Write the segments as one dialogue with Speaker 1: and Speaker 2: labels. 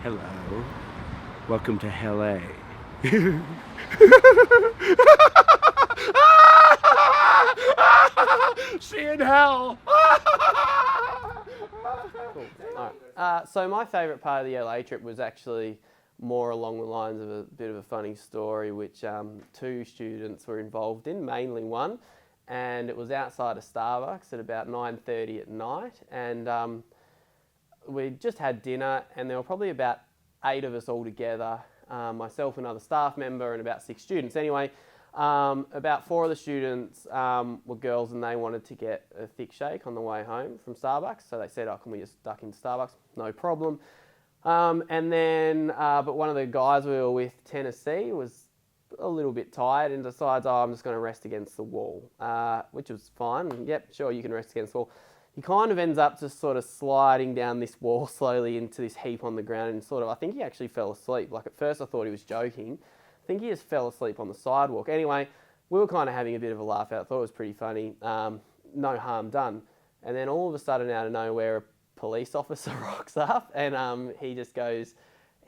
Speaker 1: Hello. Welcome to LA. See you in hell.
Speaker 2: Cool. All right. So my favourite part of the LA trip was actually more along the lines of a bit of a funny story, which two students were involved in, mainly one, and it was outside of Starbucks at about 9:30 at night, and we just had dinner, and there were probably about 8 of us all together, myself, another staff member, and about 6 students. Anyway, about 4 of the students were girls, and they wanted to get a thick shake on the way home from Starbucks. So they said, "Oh, can we just duck into Starbucks?" No problem. And then, but one of the guys we were with, Tennessee, was a little bit tired and decides, "Oh, I'm just going to rest against the wall," which was fine. Yep, sure, you can rest against the wall. He kind of ends up just sort of sliding down this wall slowly into this heap on the ground, and sort of, I think he actually fell asleep. Like, at first I thought he was joking. I think he just fell asleep on the sidewalk. Anyway, we were kind of having a bit of a laugh out. Thought it was pretty funny. No harm done. And then all of a sudden, out of nowhere, a police officer rocks up, and he just goes,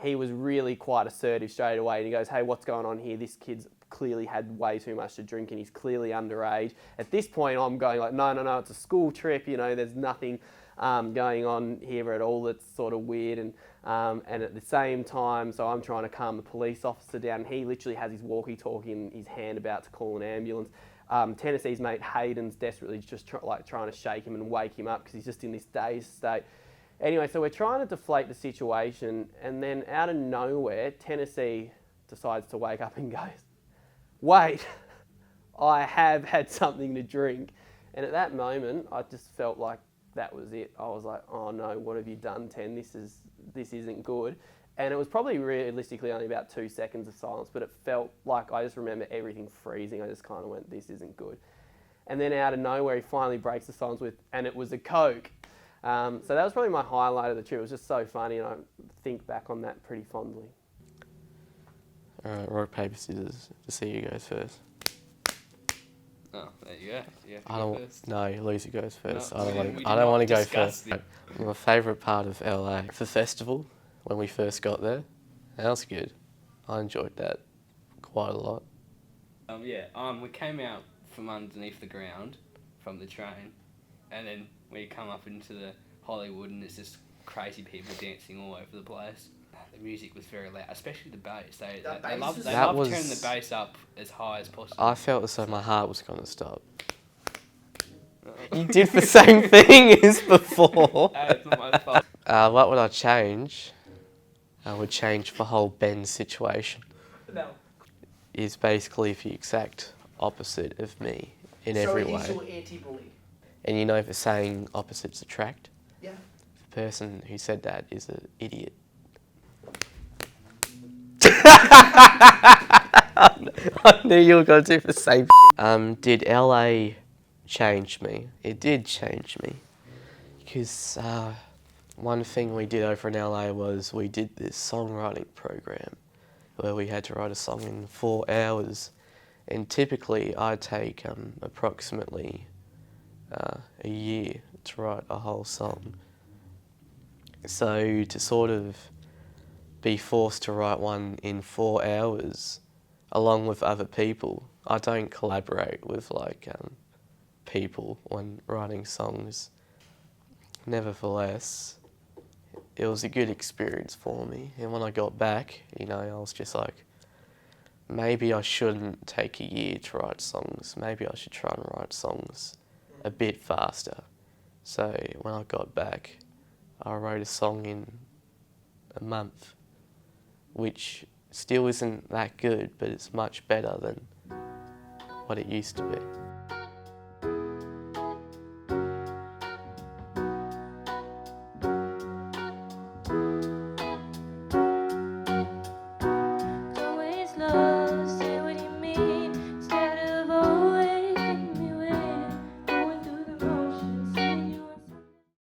Speaker 2: he was really quite assertive straight away, and he goes, "Hey, what's going on here? This kid's clearly had way too much to drink, and he's clearly underage." At this point, I'm going like, no, it's a school trip, you know, there's nothing going on here at all that's sort of weird, and at the same time, so I'm trying to calm the police officer down, and he literally has his walkie-talkie in his hand about to call an ambulance. Tennessee's mate Hayden's desperately just trying to shake him and wake him up because he's just in this dazed state. Anyway, so we're trying to deflate the situation, and then out of nowhere, Tennessee decides to wake up and goes, "Wait, I have had something to drink." And at that moment, I just felt like that was it. I was like, "Oh no, what have you done, Ten? This isn't good." And it was probably realistically only about 2 seconds of silence, but it felt like I just remember everything freezing. I just kind of went, "This isn't good." And then out of nowhere, he finally breaks the silence and it was a Coke. So that was probably my highlight of the trip. It was just so funny, and I think back on that pretty fondly.
Speaker 3: Alright, rock, paper, scissors. To see who goes first.
Speaker 4: Oh, there you go. You have to
Speaker 3: I
Speaker 4: go
Speaker 3: don't.
Speaker 4: first.
Speaker 3: No, Lucy goes first.
Speaker 4: No,
Speaker 3: I
Speaker 4: we
Speaker 3: don't
Speaker 4: did
Speaker 3: want to
Speaker 4: not
Speaker 3: go
Speaker 4: discuss
Speaker 3: first.
Speaker 4: this.
Speaker 3: My favourite part of LA, the festival, when we first got there. That was good. I enjoyed that quite a lot.
Speaker 4: We came out from underneath the ground from the train, and then we come up into the Hollywood, and it's just crazy people dancing all over the place. The music was very loud, especially the bass. They love turning the bass up as high as possible.
Speaker 3: I felt as though my heart was going to stop. You did the same thing as before.
Speaker 4: Hey, it's not my fault.
Speaker 3: What would I change? I would change the whole Ben situation.
Speaker 5: No.
Speaker 3: Is basically the exact opposite of me in every way.
Speaker 5: So he's your anti-bully.
Speaker 3: And you know the saying, opposites attract?
Speaker 5: Yeah.
Speaker 3: The person who said that is an idiot. I knew you were going to do the same. Did LA change me? It did change me. Because one thing we did over in LA was we did this songwriting program where we had to write a song in 4 hours. And typically I take approximately a year to write a whole song. So to sort of be forced to write one in 4 hours along with other people, I don't collaborate with people when writing songs. Nevertheless, it was a good experience for me, and when I got back, you know, I was just like, maybe I shouldn't take a year to write songs. Maybe I should try and write songs a bit faster. So when I got back, I wrote a song in a month, which still isn't that good, but it's much better than what it used to be.